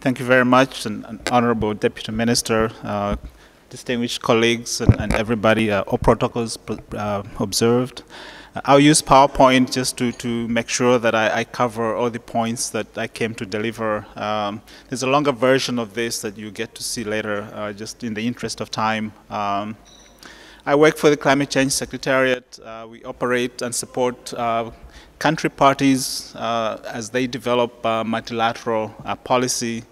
Thank you very much, and Honorable Deputy Minister, distinguished colleagues, and everybody, all protocols observed. I'll use PowerPoint just to make sure that I cover all the points that I came to deliver. There's a longer version of this that you get to see later, just in the interest of time. I work for the Climate Change Secretariat. We operate and support country parties as they develop multilateral policy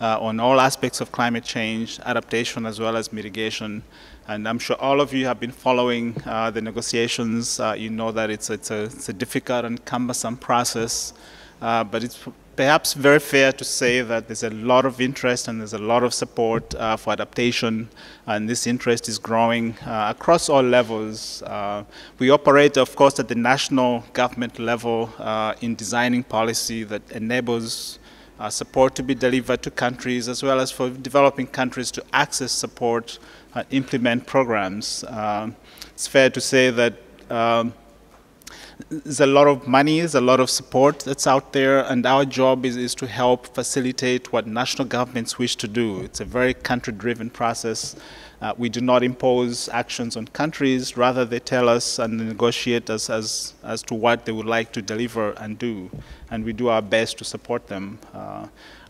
on all aspects of climate change, adaptation, as well as mitigation. And I'm sure all of you have been following the negotiations. You know that it's a difficult and cumbersome process, but it's perhaps very fair to say that there's a lot of interest and there's a lot of support for adaptation, and this interest is growing across all levels. We operate, of course, at the national government level in designing policy that enables support to be delivered to countries, as well as for developing countries to access support, implement programs. It's fair to say that there's a lot of money, there's a lot of support that's out there, and our job is to help facilitate what national governments wish to do. It's a very country-driven process. We do not impose actions on countries, rather they tell us and negotiate as to what they would like to deliver and do, and we do our best to support them.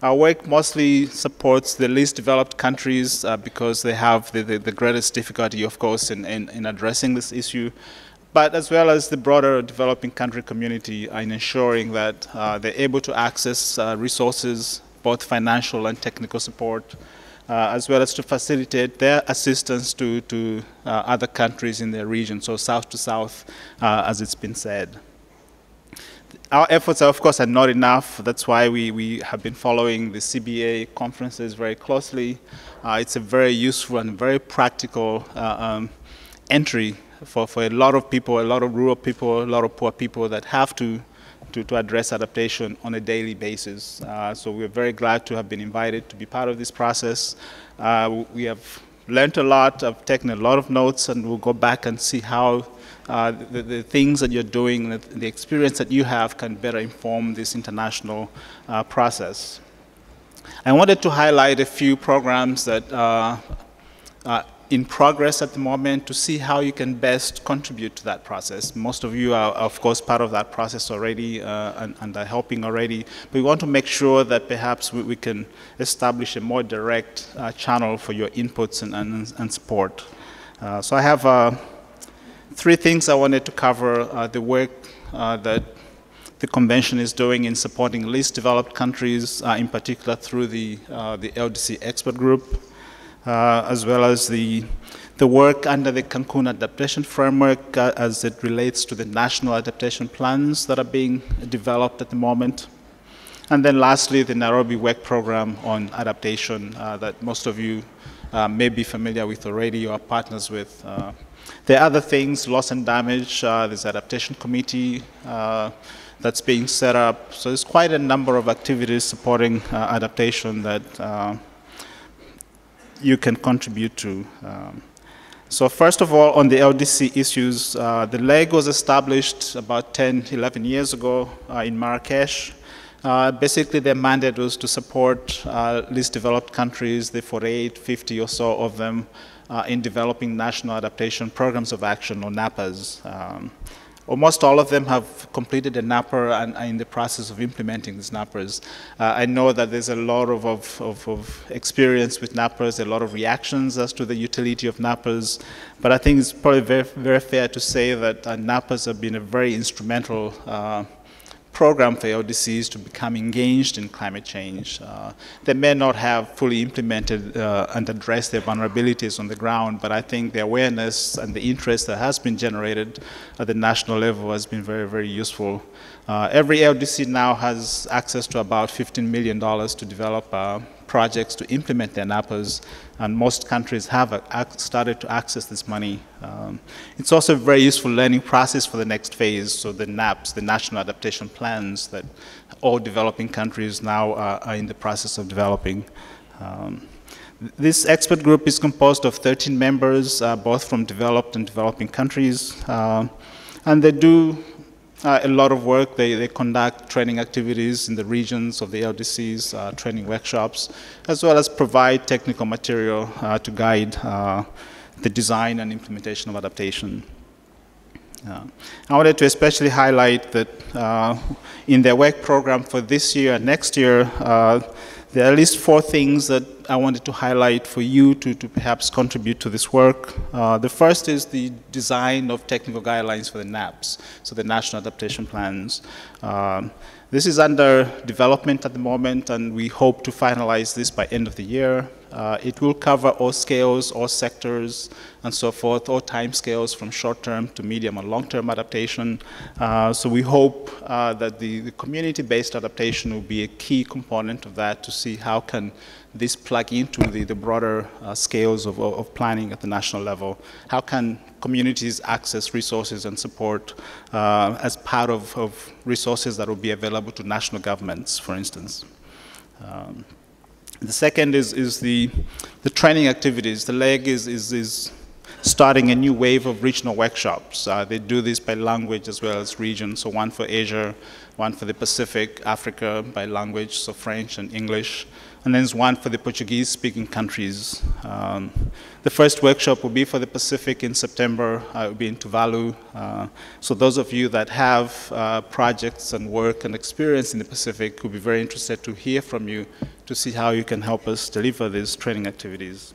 Our work mostly supports the least developed countries because they have the greatest difficulty, of course, in addressing this issue, but as well as the broader developing country community in ensuring that they're able to access resources, both financial and technical support, as well as to facilitate their assistance to other countries in their region, so south to south, as it's been said. Our efforts, of course, are not enough. That's why we have been following the CBA conferences very closely. It's a very useful and very practical entry for a lot of people, a lot of rural people, a lot of poor people that have to address adaptation on a daily basis. So we're very glad to have been invited to be part of this process. We have learned a lot, I've taken a lot of notes, and we'll go back and see how the things that you're doing, the experience that you have can better inform this international process. I wanted to highlight a few programs that are in progress at the moment to see how you can best contribute to that process. Most of you are, of course, part of that process already and are helping already. But we want to make sure that perhaps we can establish a more direct channel for your inputs and support. So I have 3 things I wanted to cover. The work that the convention is doing in supporting least developed countries, in particular through the Ldc expert group, as well as the work under the Cancun Adaptation Framework as it relates to the national adaptation plans that are being developed at the moment. And then lastly, the Nairobi Work Program on Adaptation that most of you may be familiar with already or are partners with. There are other things, loss and damage, there's Adaptation Committee that's being set up. So there's quite a number of activities supporting adaptation that you can contribute to. So first of all, on the LDC issues, the leg was established about 10, 11 years ago in Marrakesh. Basically, their mandate was to support least developed countries, the 48, 50 or so of them, in developing national adaptation programs of action, or NAPAs. Almost all of them have completed a NAPA and are in the process of implementing these NAPAs. I know that there's a lot of experience with NAPAs, a lot of reactions as to the utility of NAPAs, but I think it's probably very, very fair to say that NAPAs have been a very instrumental program for LDCs to become engaged in climate change. They may not have fully implemented and addressed their vulnerabilities on the ground, but I think the awareness and the interest that has been generated at the national level has been very, very useful. Every LDC now has access to about $15 million to develop projects to implement their NAPAs, and most countries have started to access this money. It's also a very useful learning process for the next phase, so the NAPs, the National Adaptation Plans, that all developing countries now are in the process of developing. This expert group is composed of 13 members, both from developed and developing countries, and they do A lot of work. They conduct training activities in the regions of the LDCs, training workshops, as well as provide technical material to guide the design and implementation of adaptation. I wanted to especially highlight that in their work program for this year and next year, there are at least 4 things that I wanted to highlight for you to perhaps contribute to this work. The first is the design of technical guidelines for the NAPs, so the National Adaptation Plans. This is under development at the moment, and we hope to finalize this by end of the year. It will cover all scales, all sectors, and so forth, all time scales from short-term to medium and long-term adaptation. So we hope that the community-based adaptation will be a key component of that, to see how can this plug into the broader scales of planning at the national level. How can communities access resources and support as part of resources that will be available to national governments, for instance. The second is the training activities. The LEG is starting a new wave of regional workshops. They do this by language as well as region. So one for Asia, one for the Pacific, Africa by language, so French and English. And then there's one for the Portuguese-speaking countries. The first workshop will be for the Pacific in September. It will be in Tuvalu. So those of you that have projects and work and experience in the Pacific will be very interested to hear from you to see how you can help us deliver these training activities.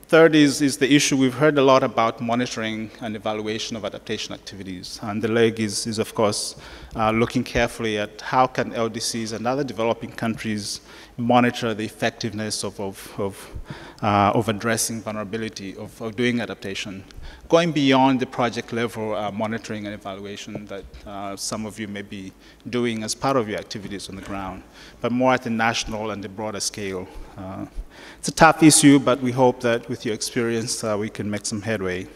Third is the issue. We've heard a lot about monitoring and evaluation of adaptation activities. And the LEG is of course, looking carefully at how can LDCs and other developing countries monitor the effectiveness of addressing vulnerability, of doing adaptation, going beyond the project level monitoring and evaluation that some of you may be doing as part of your activities on the ground, but more at the national and the broader scale. It's a tough issue, but we hope that with your experience, we can make some headway.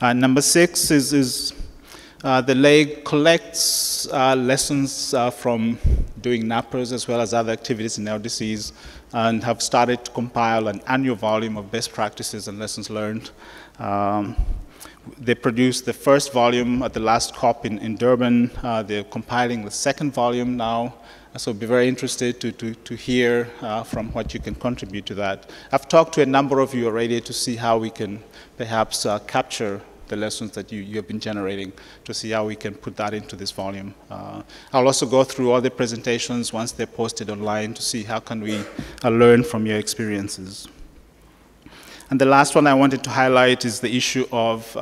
Number 6 is the LEG collects lessons from doing NAPers as well as other activities in LDCs, and have started to compile an annual volume of best practices and lessons learned. They produced the first volume at the last COP in Durban. They're compiling the second volume now. So I'd be very interested to hear from what you can contribute to that. I've talked to a number of you already to see how we can perhaps capture the lessons that you have been generating, to see how we can put that into this volume. I'll also go through all the presentations once they're posted online to see how can we learn from your experiences. And the last one I wanted to highlight is the issue of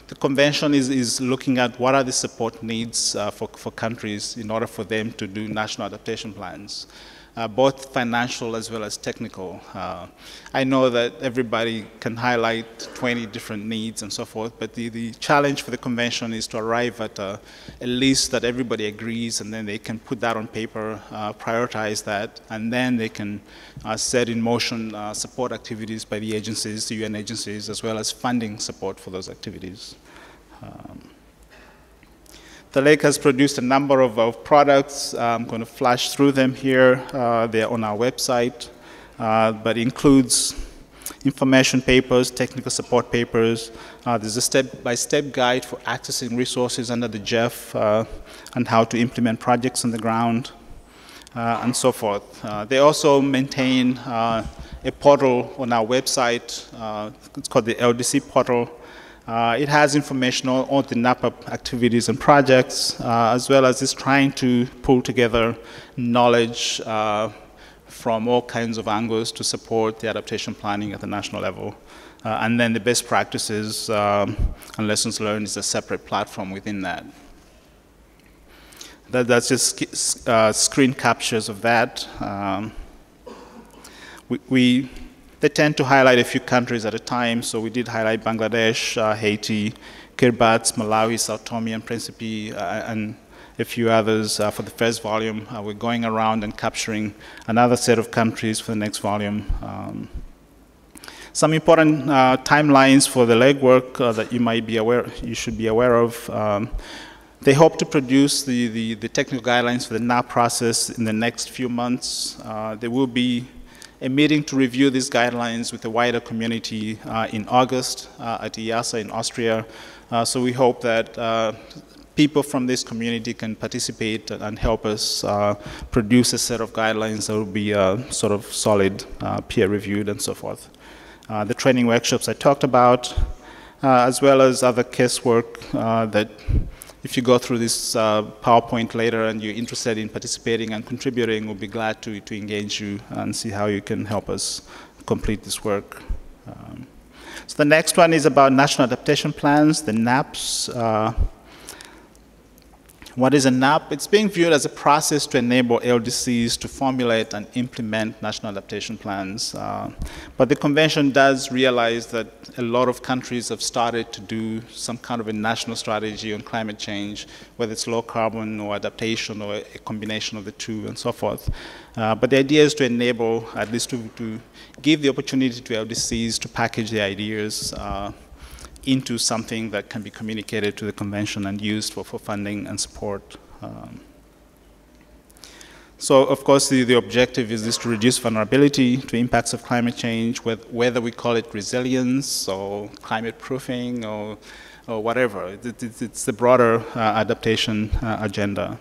the convention is looking at what are the support needs for countries in order for them to do national adaptation plans, both financial as well as technical. I know that everybody can highlight 20 different needs and so forth, but the challenge for the convention is to arrive at a list that everybody agrees, and then they can put that on paper, prioritize that, and then they can set in motion support activities by the agencies, the UN agencies, as well as funding support for those activities. The LEG has produced a number of products. I'm going to flash through them here. They're on our website, but includes information papers, technical support papers. There's a step-by-step guide for accessing resources under the GEF and how to implement projects on the ground, and so forth. They also maintain a portal on our website. It's called the Ldc Portal. It has information on all the NAPA activities and projects, as well as it's trying to pull together knowledge from all kinds of angles to support the adaptation planning at the national level. And then the best practices and lessons learned is a separate platform within that. That's just screen captures of that. They tend to highlight a few countries at a time, so we did highlight Bangladesh, Haiti, Kiribati, Malawi, Sao Tome and Principe, and a few others for the first volume. We're going around and capturing another set of countries for the next volume. Some important timelines for the legwork that you should be aware of. They hope to produce the technical guidelines for the NAP process in the next few months. There will be a meeting to review these guidelines with the wider community in August at IASA in Austria. So we hope that people from this community can participate and help us produce a set of guidelines that will be sort of solid, peer-reviewed, and so forth. The training workshops I talked about, as well as other casework that if you go through this PowerPoint later and you're interested in participating and contributing, we'll be glad to engage you and see how you can help us complete this work. So the next one is about national adaptation plans, the NAPs. What is a NAP? It's being viewed as a process to enable LDCs to formulate and implement national adaptation plans. But the convention does realize that a lot of countries have started to do some kind of a national strategy on climate change, whether it's low carbon or adaptation or a combination of the two and so forth. But the idea is to enable, at least to give the opportunity to LDCs to package their ideas into something that can be communicated to the convention and used for funding and support. So, of course, the objective is to reduce vulnerability to impacts of climate change, whether we call it resilience or climate proofing or whatever. It's the broader adaptation agenda,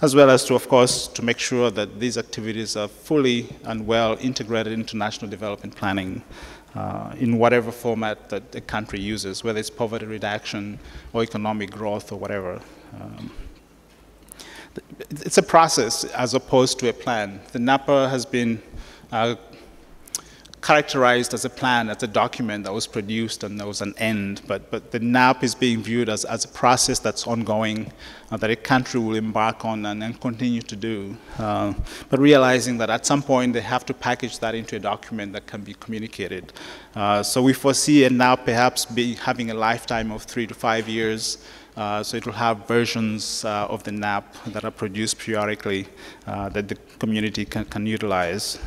as well as to, of course, to make sure that these activities are fully and well integrated into national development planning. In whatever format that the country uses, whether it's poverty reduction or economic growth or whatever. It's a process as opposed to a plan. The NAPA has been characterized as a plan, as a document that was produced and there was an end, but the NAP is being viewed as a process that's ongoing, that a country will embark on and continue to do. But realizing that at some point they have to package that into a document that can be communicated. So we foresee a NAP perhaps having a lifetime of 3 to 5 years. So it will have versions of the NAP that are produced periodically that the community can utilize.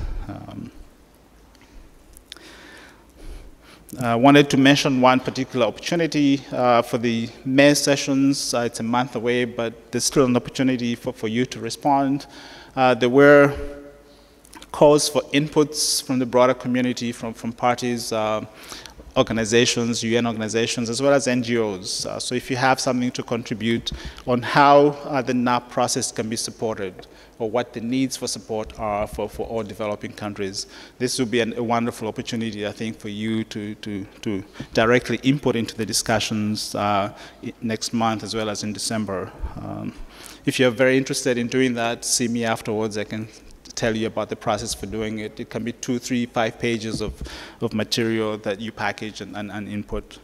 I wanted to mention one particular opportunity for the May sessions. It's a month away, but there's still an opportunity for you to respond. There were calls for inputs from the broader community, from parties, organizations, UN organizations, as well as NGOs. So if you have something to contribute on how the NAP process can be supported, or what the needs for support are for all developing countries, this will be a wonderful opportunity, I think, for you to directly input into the discussions next month as well as in December. If you're very interested in doing that, see me afterwards. I can tell you about the process for doing it. It can be 2, 3, 5 pages of material that you package and input.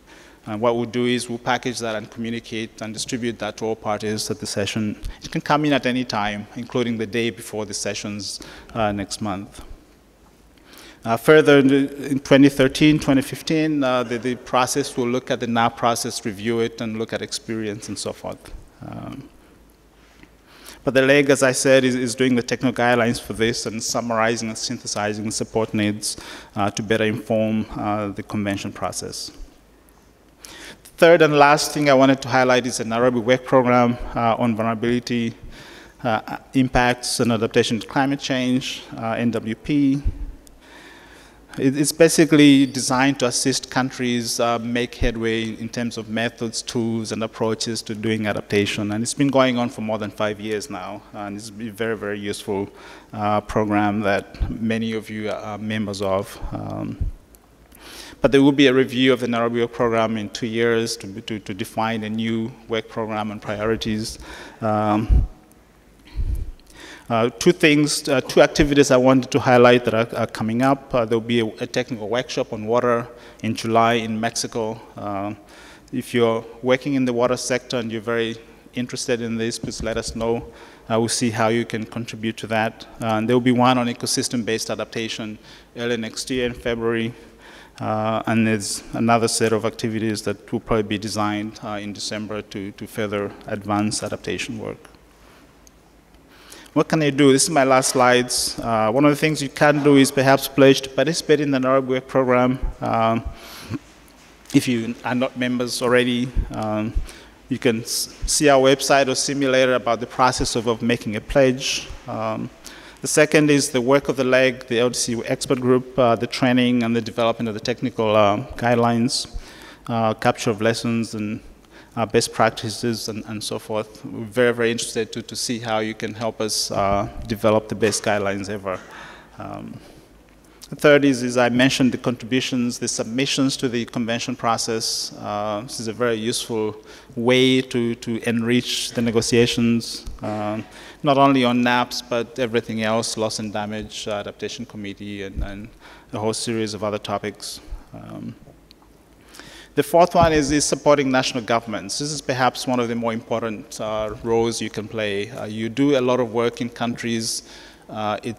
And what we'll do is we'll package that and communicate and distribute that to all parties at the session. It can come in at any time, including the day before the sessions next month. Further, in 2013, 2015, the process will look at the NAP process, review it, and look at experience and so forth. But the leg, as I said, is doing the technical guidelines for this and summarizing and synthesizing the support needs to better inform the convention process. Third and last thing I wanted to highlight is a Nairobi work program on vulnerability, impacts and adaptation to climate change, NWP. It's basically designed to assist countries make headway in terms of methods, tools, and approaches to doing adaptation. And it's been going on for more than 5 years now. And it's a very, very useful program that many of you are members of. But there will be a review of the Nairobi work program in 2 years to define a new work program and priorities. Two activities I wanted to highlight that are coming up. There will be a technical workshop on water in July in Mexico. If you're working in the water sector and you're very interested in this, please let us know. We'll see how you can contribute to that. And there will be one on ecosystem-based adaptation early next year in February. And there's another set of activities that will probably be designed in December to further advance adaptation work. What can I do? This is my last slides. One of the things you can do is perhaps pledge to participate in the Nairobi work program. If you are not members already, you can see our website or see me later about the process of making a pledge. The second is the work of the LEG, the Ldc expert group, the training and the development of the technical guidelines, capture of lessons and best practices and so forth. We're very, very interested to see how you can help us develop the best guidelines ever. The third is, as I mentioned, the contributions, the submissions to the convention process. This is a very useful way to enrich the negotiations, not only on NAPs, but everything else, loss and damage, adaptation committee, and a whole series of other topics. The fourth one is supporting national governments. This is perhaps one of the more important roles you can play. You do a lot of work in countries.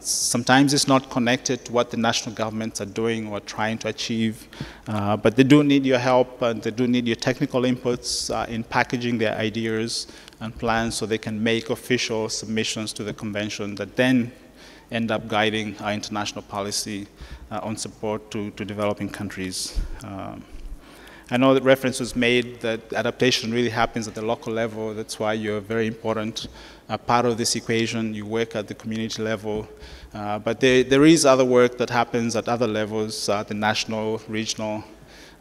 Sometimes it's not connected to what the national governments are doing or trying to achieve, but they do need your help and they do need your technical inputs in packaging their ideas and plans so they can make official submissions to the convention that then end up guiding our international policy on support to developing countries. I know that reference was made that adaptation really happens at the local level. That's why you're a very important part of this equation. You work at the community level. But there is other work that happens at other levels, the national, regional,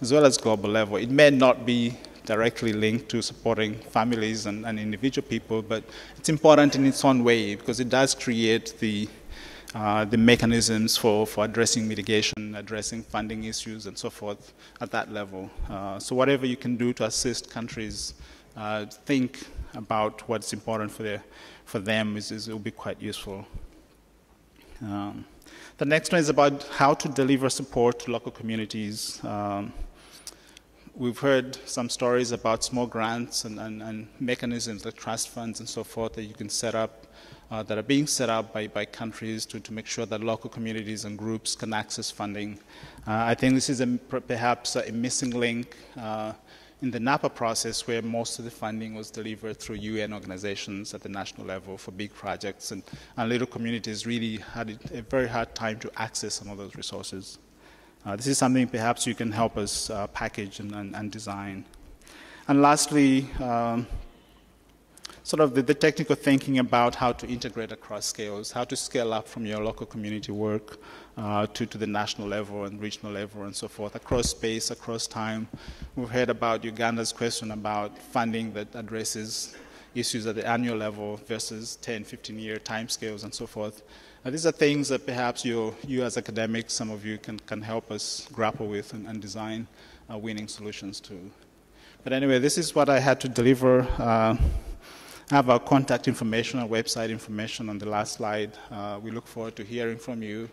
as well as global level. It may not be directly linked to supporting families and individual people, but it's important in its own way because it does create the mechanisms for addressing mitigation, addressing funding issues, and so forth at that level. So whatever you can do to assist countries think about what's important for them will be quite useful. The next one is about how to deliver support to local communities. We've heard some stories about small grants and mechanisms like trust funds and so forth that you can set up that are being set up by countries to make sure that local communities and groups can access funding. I think this is perhaps a missing link in the NAPA process where most of the funding was delivered through UN organizations at the national level for big projects, and little communities really had a very hard time to access some of those resources. This is something perhaps you can help us package and design. And lastly, sort of the technical thinking about how to integrate across scales, how to scale up from your local community work to the national level and regional level and so forth, across space, across time. We've heard about Uganda's question about funding that addresses issues at the annual level versus 10, 15-year timescales and so forth. These are things that perhaps you as academics, some of you can help us grapple with and design winning solutions to. But anyway, this is what I had to deliver. I have our contact information, our website information on the last slide. We look forward to hearing from you,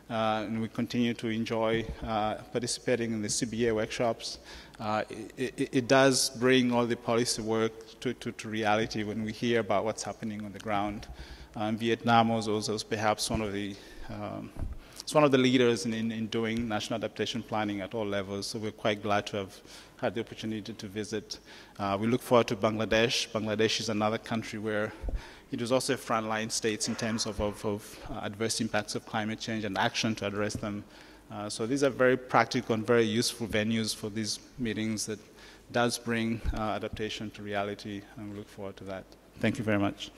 and we continue to enjoy participating in the CBA workshops. It does bring all the policy work to reality when we hear about what's happening on the ground. Vietnam was perhaps one of the leaders in doing national adaptation planning at all levels, so we're quite glad to have had the opportunity to visit. We look forward to Bangladesh. Bangladesh is another country where it was also a frontline state in terms of adverse impacts of climate change and action to address them. So these are very practical and very useful venues for these meetings that does bring adaptation to reality, and we look forward to that. Thank you very much.